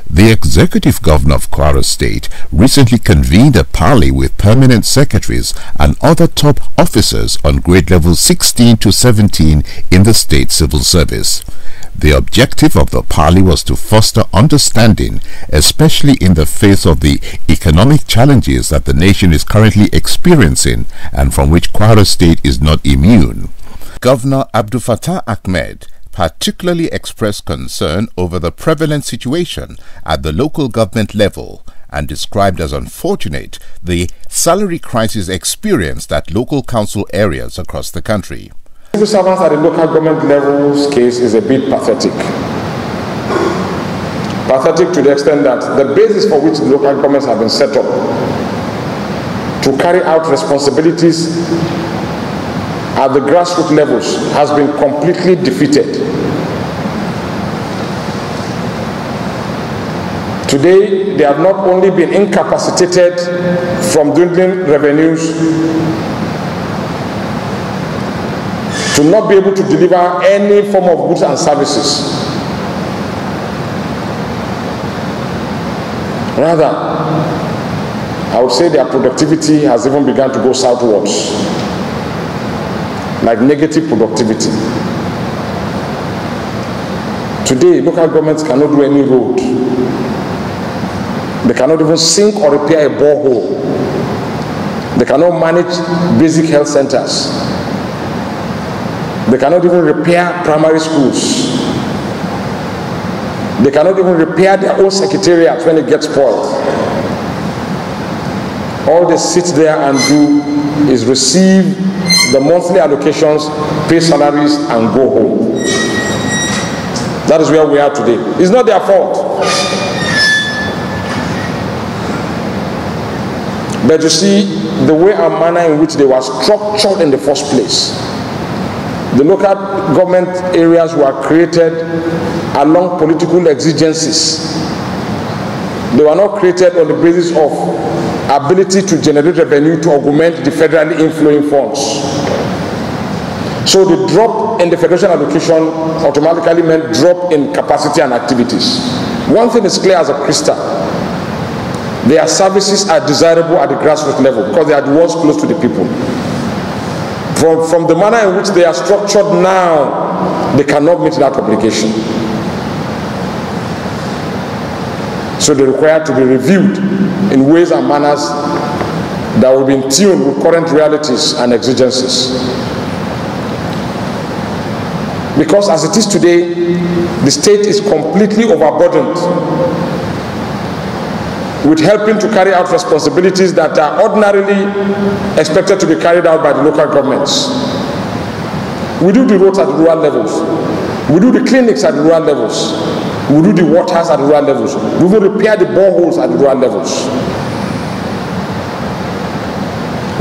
The Executive Governor of Kwara State recently convened a parley with permanent secretaries and other top officers on grade levels 16 to 17 in the state civil service. The objective of the parley was to foster understanding, especially in the face of the economic challenges that the nation is currently experiencing and from which Kwara State is not immune. Governor Abdulfatah Ahmed particularly expressed concern over the prevalent situation at the local government level and described as unfortunate the salary crisis experienced at local council areas across the country. Civil servants at the local government level's case is a bit pathetic. Pathetic to the extent that the basis for which the local governments have been set up to carry out responsibilities at the grassroots levels has been completely defeated. Today, they have not only been incapacitated from dwindling revenues to not be able to deliver any form of goods and services. Rather, I would say their productivity has even begun to go southwards, like negative productivity. Today, local governments cannot do any road. They cannot even sink or repair a borehole. They cannot manage basic health centers. They cannot even repair primary schools. They cannot even repair their own secretariat when it gets spoiled. All they sit there and do is receive the monthly allocations, pay salaries, and go home. That is where we are today. It's not their fault. But you see, the way and manner in which they were structured in the first place. The local government areas were created along political exigencies. They were not created on the basis of ability to generate revenue to augment the federally inflowing funds. So the drop in the federation allocation automatically meant drop in capacity and activities. One thing is clear as a crystal: their services are desirable at the grassroots level because they are the ones close to the people. From the manner in which they are structured now, they cannot meet that obligation. So they require to be reviewed in ways and manners that will be in tune with current realities and exigencies. Because as it is today, the state is completely overburdened with helping to carry out responsibilities that are ordinarily expected to be carried out by the local governments. We do the roads at the rural levels. We do the clinics at the rural levels. We do the waters at the rural levels. We will repair the boreholes at the rural levels.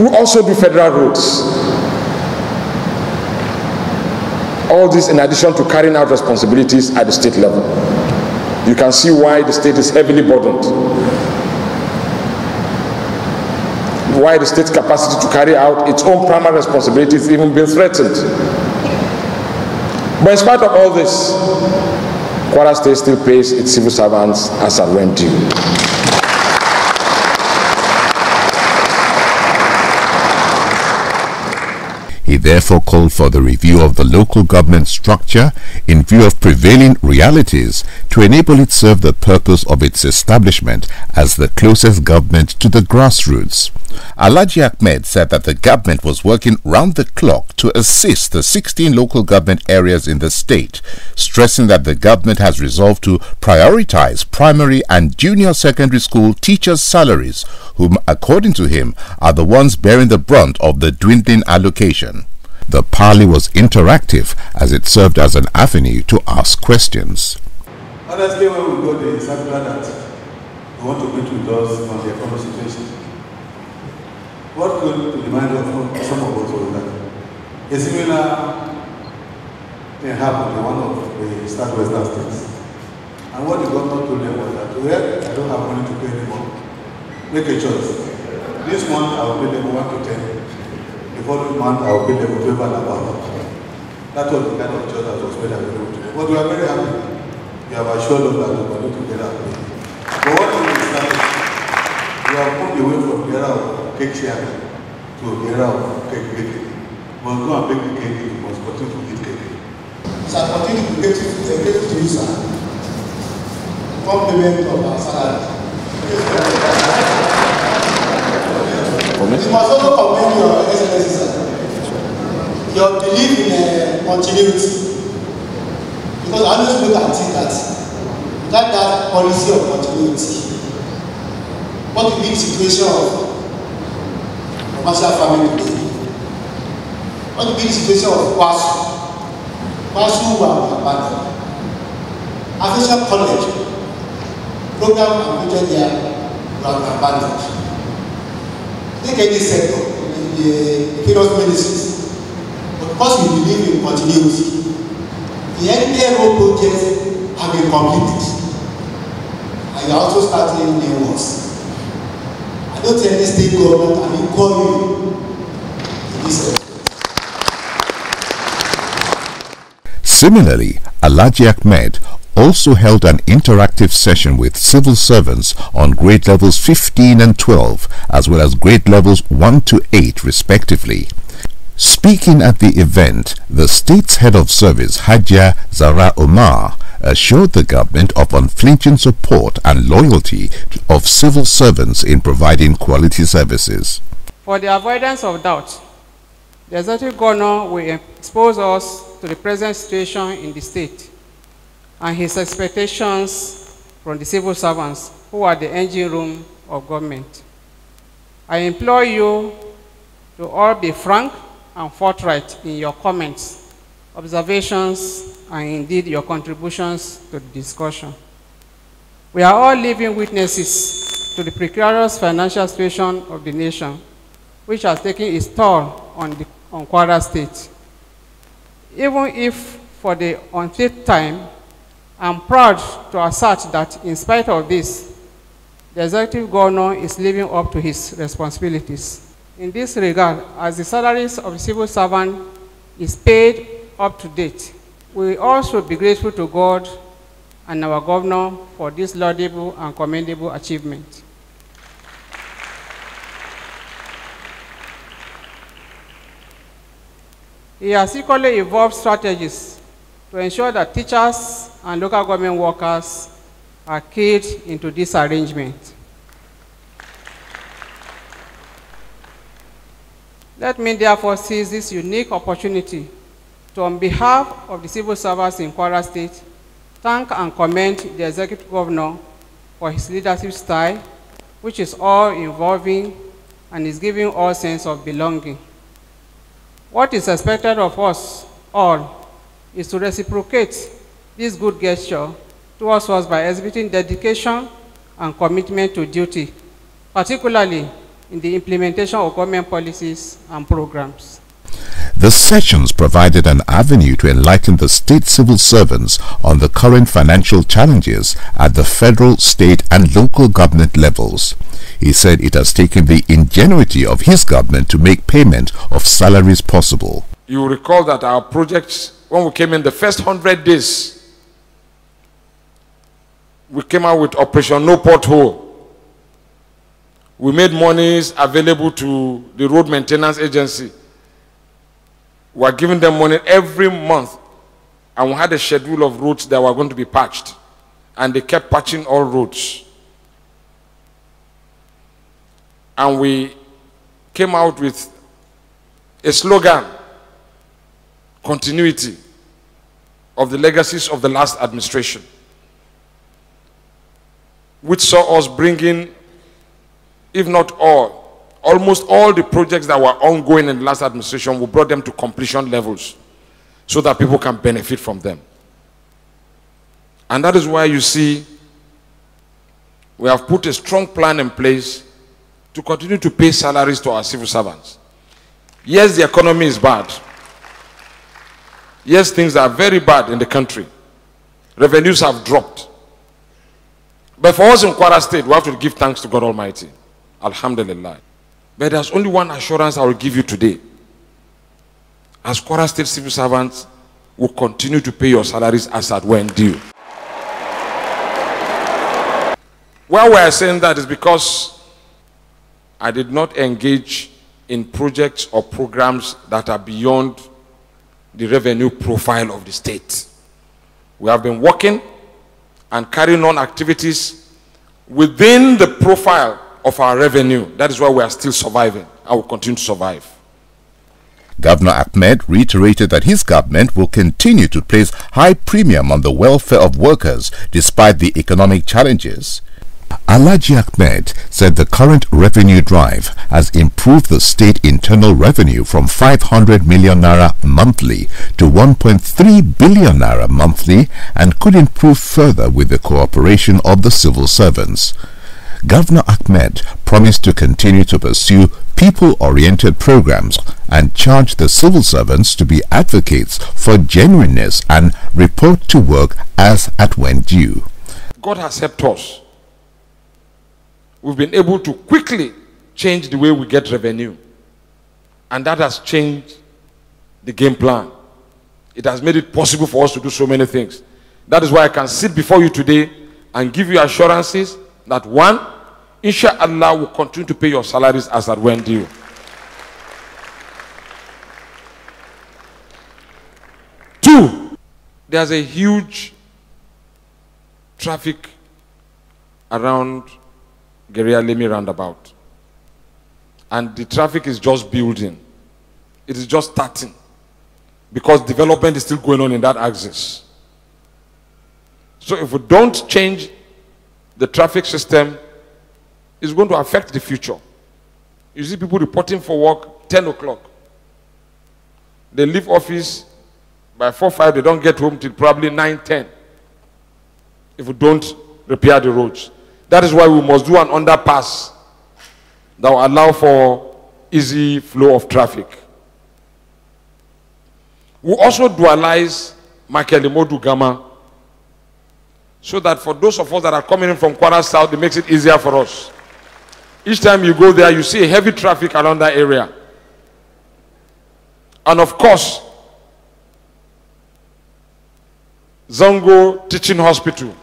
We also do federal roads. All this in addition to carrying out responsibilities at the state level. You can see why the state is heavily burdened. Why the state's capacity to carry out its own primary responsibilities is even being threatened. But in spite of all this, Kwara State still pays its civil servants as at when due. He therefore called for the review of the local government structure in view of prevailing realities to enable it serve the purpose of its establishment as the closest government to the grassroots. Alhaji Ahmed said that the government was working round the clock to assist the 16 local government areas in the state, stressing that the government has resolved to prioritize primary and junior secondary school teachers' salaries, whom, according to him, are the ones bearing the brunt of the dwindling allocation. The parley was interactive as it served as an avenue to ask questions. Honestly, when we got the circular that we want to meet with us on the economic situation, what came to the mind of some of us was that a similar thing happened in one of the southwestern states. And what the government told them was that, well, I don't have money to pay anymore. Make a choice. This month I will pay level 1 to 10. The following month I will pay level 12 and above. That was the kind of choice that was made available to them. But we are very happy. We have assured us that we are going to get our pay. But what we understand, we have moved away from the era of cake sharing to the era of cake baking. We must go and bake the cake, we must continue to eat cake. So I continue to get to you, sir. Compliment of our salary. You must also commend your excellency, sir. Your belief in continuity. Because I always look at it that that policy of continuity. What will be the situation of commercial farming today? What will be the situation of Kwasu were abandoned. Artificial college, program and project there were abandoned. Take any sector, the various ministries. But because we believe in continuity, the entire road projects have been completed. And you are also starting new ones. I don't think any state government can equal you in this area. Similarly, Alhaji Ahmed also held an interactive session with civil servants on grade levels 15 and 12, as well as grade levels 1 to 8 respectively. Speaking at the event, the state's head of service, Hajia Zara Omar, assured the government of unflinching support and loyalty of civil servants in providing quality services. For the avoidance of doubt, the Executive Governor will expose us to the present situation in the state and his expectations from the civil servants who are the engine room of government. I implore you to all be frank and forthright in your comments, observations, and indeed your contributions to the discussion. We are all living witnesses to the precarious financial situation of the nation, which has taken its toll on Kwara State. Even if for the unfifth time, I'm proud to assert that in spite of this, the Executive Governor is living up to his responsibilities. In this regard, as the salaries of the civil servant is paid up to date, we all should be grateful to God and our governor for this laudable and commendable achievement. He has equally evolved strategies to ensure that teachers and local government workers are keyed into this arrangement. Let me therefore seize this unique opportunity to, on behalf of the civil servants in Kwara State, thank and commend the Executive Governor for his leadership style, which is all-involving and is giving all sense of belonging. What is expected of us all is to reciprocate this good gesture towards us by exhibiting dedication and commitment to duty, particularly in the implementation of government policies and programs. The sessions provided an avenue to enlighten the state civil servants on the current financial challenges at the federal, state and local government levels. He said it has taken the ingenuity of his government to make payment of salaries possible. You will recall that our projects, when we came in the first 100 days, we came out with Operation No Pothole. We made monies available to the Road Maintenance Agency. We were giving them money every month, and we had a schedule of roads that were going to be patched, and they kept patching all roads. And we came out with a slogan, continuity of the legacies of the last administration, which saw us bringing, if not all, almost all the projects that were ongoing in the last administration, we brought them to completion levels so that people can benefit from them. And that is why you see we have put a strong plan in place to continue to pay salaries to our civil servants. Yes, the economy is bad. Yes, things are very bad in the country. Revenues have dropped. But for us in Kwara State, we have to give thanks to God Almighty. Alhamdulillah. But there's only one assurance I will give you today. As Kwara State civil servants, will continue to pay your salaries as at when due. Why we are saying that is because I did not engage in projects or programs that are beyond the revenue profile of the state. We have been working and carrying on activities within the profile of our revenue. That is why we are still surviving and will continue to survive. Governor Ahmed reiterated that his government will continue to place high premium on the welfare of workers despite the economic challenges. Alhaji Ahmed said the current revenue drive has improved the state internal revenue from 500 million naira monthly to 1.3 billion naira monthly and could improve further with the cooperation of the civil servants. Governor Ahmed promised to continue to pursue people-oriented programs and charged the civil servants to be advocates for genuineness and report to work as at when due. God has helped us. We've been able to quickly change the way we get revenue. And that has changed the game plan. It has made it possible for us to do so many things. That is why I can sit before you today and give you assurances that one, inshallah, will continue to pay your salaries as at when due. Two, there's a huge traffic around Geria-Lemi roundabout. And the traffic is just building. It is just starting. Because development is still going on in that axis. So if we don't change the traffic system, it's going to affect the future. You see people reporting for work 10 o'clock. They leave office by 4, 5, they don't get home till probably 9, 10. If we don't repair the roads. That is why we must do an underpass that will allow for easy flow of traffic. We also dualize Makelimodu Gama so that for those of us that are coming in from Kwara South, it makes it easier for us. Each time you go there, you see heavy traffic around that area. And of course, Zongo Teaching Hospital.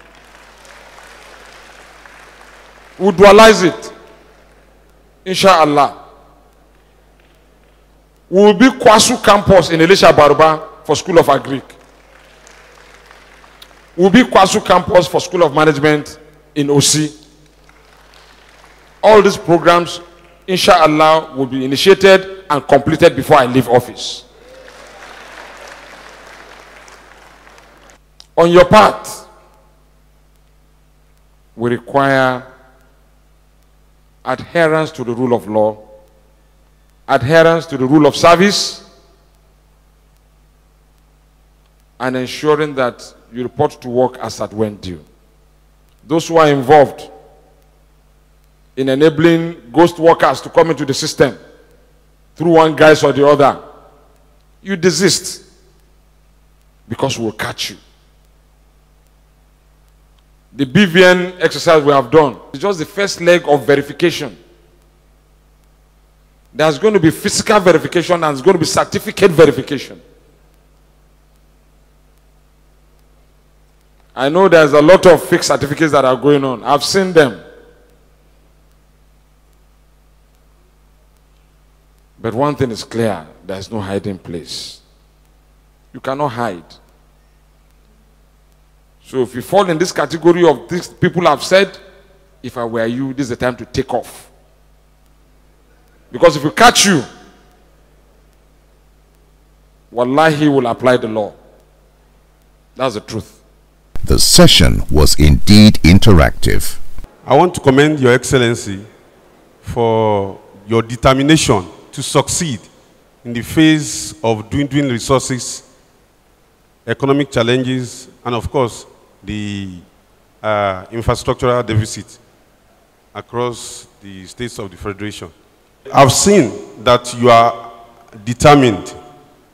We'll dualize it. Inshallah. We will be Kwasu campus in Elisha Baruba for School of Agric. We will be Kwasu campus for School of Management in OC. All these programs, inshallah, will be initiated and completed before I leave office. On your part, we require adherence to the rule of law, adherence to the rule of service, and ensuring that you report to work as at when due. Those who are involved in enabling ghost workers to come into the system through one guise or the other, you desist because we will catch you. The BVN exercise we have done is just the first leg of verification. There's going to be physical verification and there's going to be certificate verification. I know there's a lot of fake certificates that are going on. I've seen them. But one thing is clear, there's no hiding place. You cannot hide. So if you fall in this category of these people have said, if I were you, this is the time to take off. Because if we catch you, wallahi will apply the law. That's the truth. The session was indeed interactive. I want to commend Your Excellency for your determination to succeed in the face of dwindling resources, economic challenges, and of course, the infrastructural deficit across the states of the Federation. I've seen that you are determined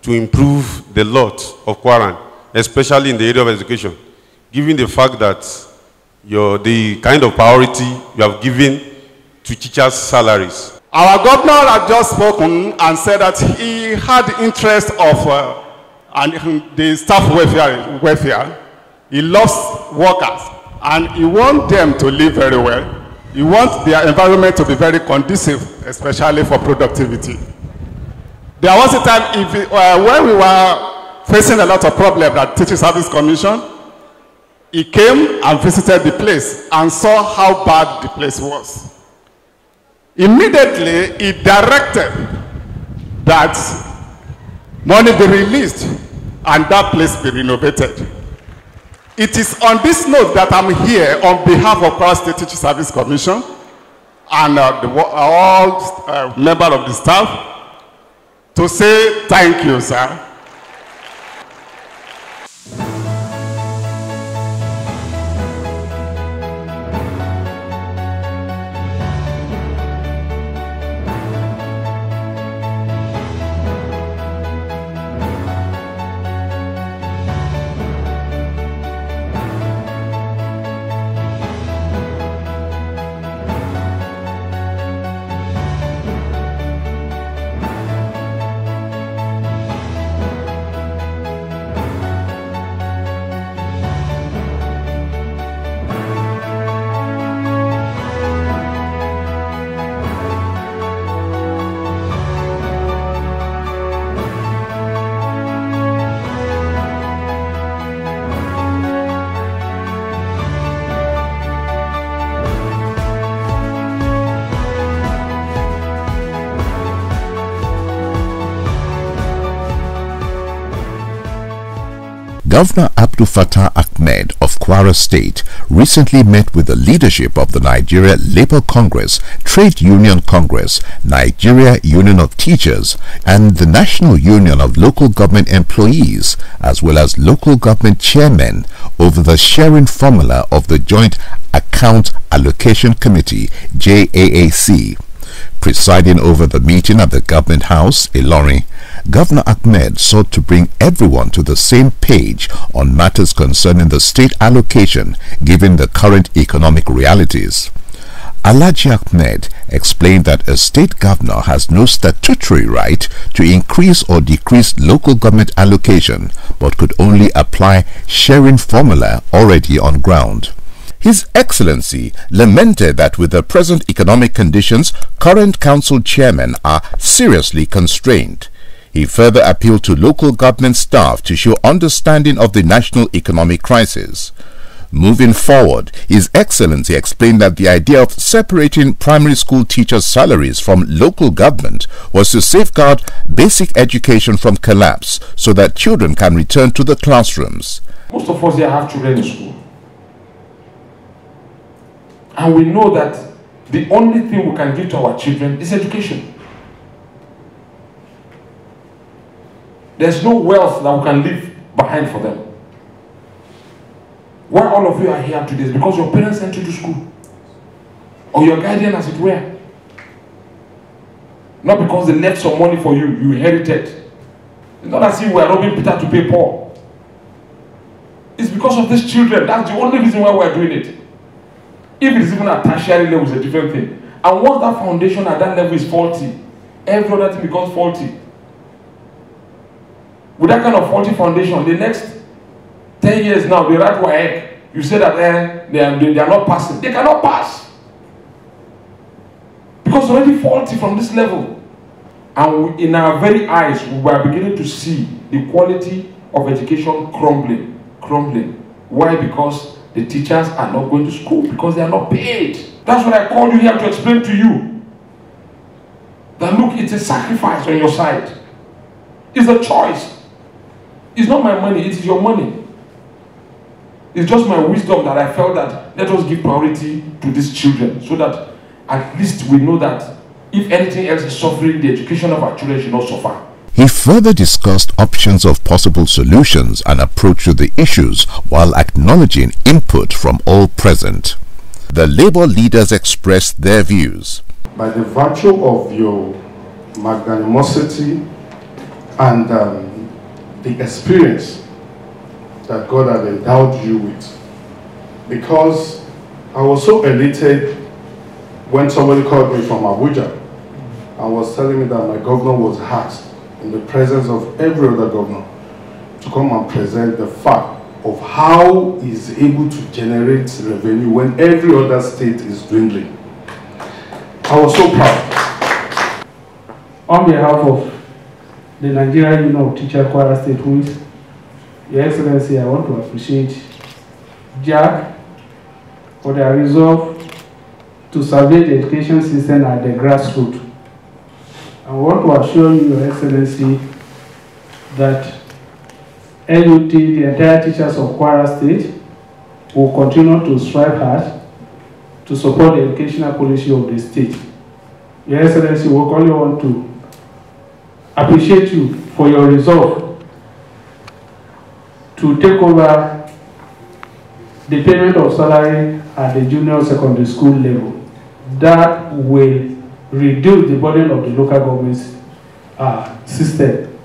to improve the lot of Kwaran, especially in the area of education, given the fact that the kind of priority you have given to teachers' salaries. Our governor had just spoken and said that he had the interest of the staff welfare. He loves workers and he wants them to live very well. He wants their environment to be very conducive, especially for productivity. There was a time when we were facing a lot of problems at Teaching Service Commission. He came and visited the place and saw how bad the place was. Immediately, he directed that money be released and that place be renovated. It is on this note that I'm here on behalf of Kwara State Teaching Service Commission and all members of the staff to say thank you, sir. Governor Abdulfatah Ahmed of Kwara State recently met with the leadership of the Nigeria Labour Congress, Trade Union Congress, Nigeria Union of Teachers, and the National Union of Local Government Employees, as well as local government chairmen, over the sharing formula of the Joint Account Allocation Committee, JAAC. Presiding over the meeting at the Government House, Ilorin, Governor Ahmed sought to bring everyone to the same page on matters concerning the state allocation given the current economic realities. Alhaji Ahmed explained that a state governor has no statutory right to increase or decrease local government allocation, but could only apply sharing formula already on ground. His Excellency lamented that with the present economic conditions, current council chairmen are seriously constrained. He further appealed to local government staff to show understanding of the national economic crisis. Moving forward, His Excellency explained that the idea of separating primary school teachers' salaries from local government was to safeguard basic education from collapse so that children can return to the classrooms. Most of us here have children in school. And we know that the only thing we can give to our children is education. There's no wealth that we can leave behind for them. Why all of you are here today is because your parents sent you to school. Or your guardian, as it were. Not because they left some money for you, you inherited. It's not as if we are robbing Peter to pay Paul. It's because of these children. That's the only reason why we are doing it. If it is even at tertiary level, it's a different thing. And once that foundation at that level is faulty, every other thing becomes faulty. With that kind of faulty foundation, the next 10 years now, they write WAEC. You say that they are not passing. They cannot pass. Because it's already faulty from this level. And in our very eyes, we are beginning to see the quality of education crumbling. Why? Because the teachers are not going to school because they are not paid. That's what I called you here to explain to you. That look, it's a sacrifice on your side. It's a choice. It's not my money, it is your money. It's just my wisdom that I felt that let us give priority to these children so that at least we know that if anything else is suffering, the education of our children should not suffer. He further discussed options of possible solutions and approach to the issues while acknowledging input from all present. The Labour leaders expressed their views. By the virtue of your magnanimosity and the experience that God had endowed you with, because I was so elated when somebody called me from Abuja and was telling me that my governor was asked in the presence of every other governor to come and present the fact of how he's able to generate revenue when every other state is dwindling. I was so proud. On behalf of the Nigerian Union of Teachers Kwara State, with Your Excellency, I want to appreciate Jack for their resolve to survey the education system at the grassroots. I want to assure you, Your Excellency, that NUT, the entire teachers of Kwara State, will continue to strive hard to support the educational policy of the state. Your Excellency, we only want to appreciate you for your resolve to take over the payment of salary at the junior secondary school level. That will reduce the burden of the local government's system.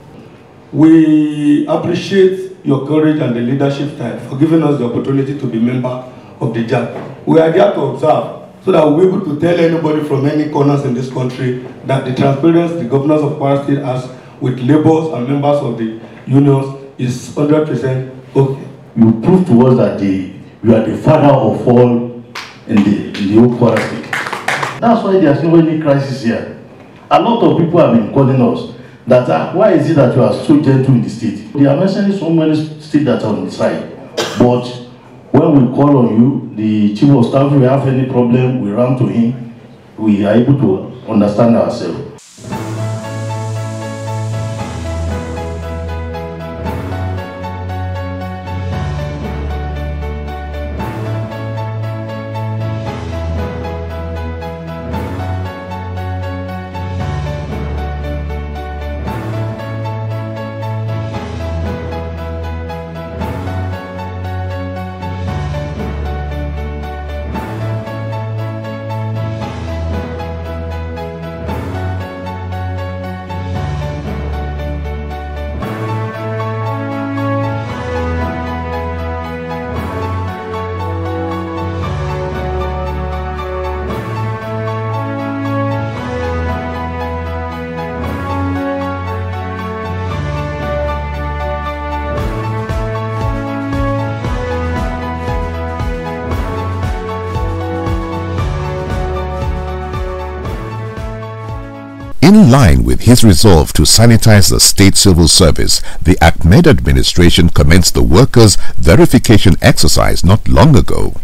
We appreciate your courage and the leadership style for giving us the opportunity to be member of the JAC. We are there to observe so that we'll be able to tell anybody from any corners in this country that the transparency the governors of Kwara State has with laborers and members of the unions is 100% okay. You prove to us that you are the father of all in the whole Kwara State. That's why there's no any crisis here. A lot of people have been calling us that why is it that you are so gentle in the state? They are mentioning so many states that are on the side. But when we call on you, the chief of staff, if we have any problem, we run to him. We are able to understand ourselves. In line with his resolve to sanitize the state civil service, the Ahmed administration commenced the workers' verification exercise not long ago.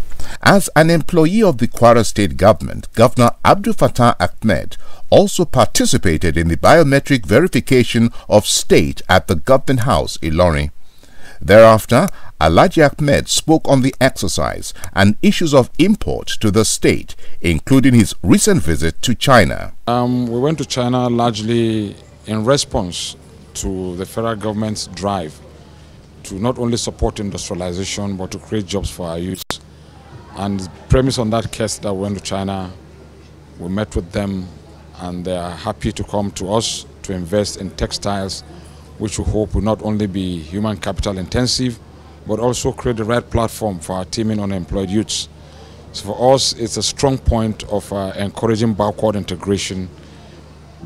As an employee of the Kwara State government, Governor Abdulfatah Ahmed also participated in the biometric verification of state at the Government House, Ilorin. Thereafter, Alhaji Ahmed spoke on the exercise and issues of import to the state, including his recent visit to China. We went to China largely in response to the federal government's drive to not only support industrialization but to create jobs for our youth. And premise on that case that we went to China, we met with them and they are happy to come to us to invest in textiles, which we hope will not only be human capital intensive, but also create the right platform for our teaming unemployed youths. So for us, it's a strong point of encouraging backward integration,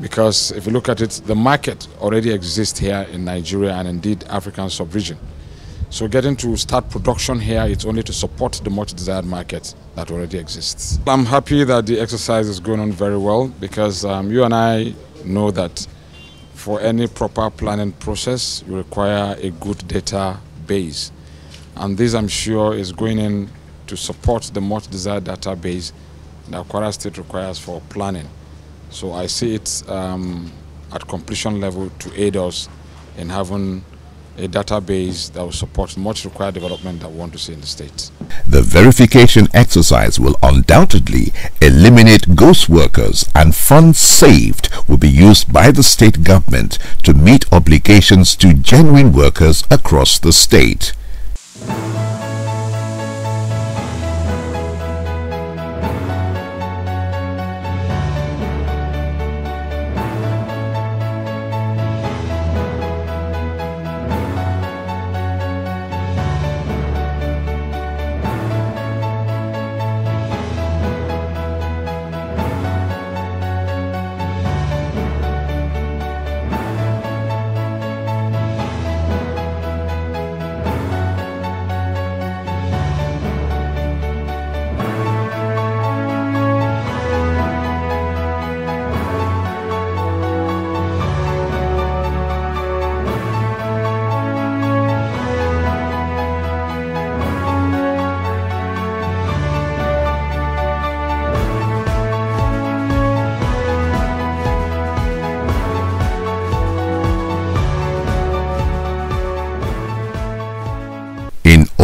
because if you look at it, the market already exists here in Nigeria and indeed African sub-region. So getting to start production here, it's only to support the much desired market that already exists. I'm happy that the exercise is going on very well, because you and I know that for any proper planning process, you require a good data base. And this, I'm sure, is going in to support the much desired database that Kwara State requires for planning. So I see it at completion level to aid us in having a database that will support much required development that we want to see in the state. The verification exercise will undoubtedly eliminate ghost workers, and funds saved will be used by the state government to meet obligations to genuine workers across the state.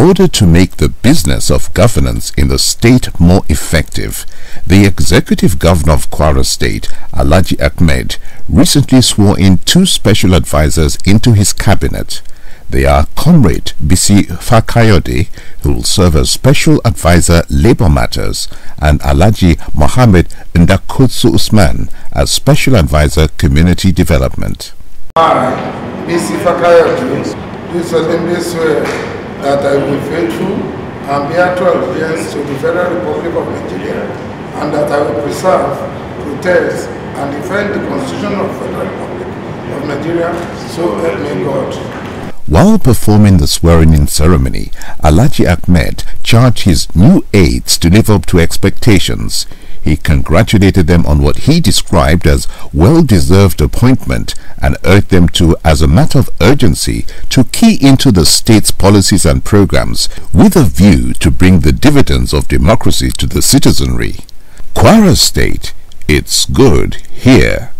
order to make the business of governance in the state more effective, the Executive Governor of Kwara State, Alhaji Ahmed, recently swore in 2 special advisors into his cabinet. They are Comrade Bisi Fakayode, who will serve as Special Advisor Labour Matters, and Alhaji Mohammed Ndakotsu Usman as Special Advisor Community Development. I, Bisi Fakayode, do solemnly swear that I will be faithful and bear true allegiance to the Federal Republic of Nigeria, and that I will preserve, protect, and defend the Constitution of the Federal Republic of Nigeria, so help me God. While performing the swearing-in ceremony, Alhaji Ahmed charged his new aides to live up to expectations. He congratulated them on what he described as well-deserved appointment and urged them to, as a matter of urgency, to key into the state's policies and programs with a view to bring the dividends of democracy to the citizenry. Kwara State, it's good here.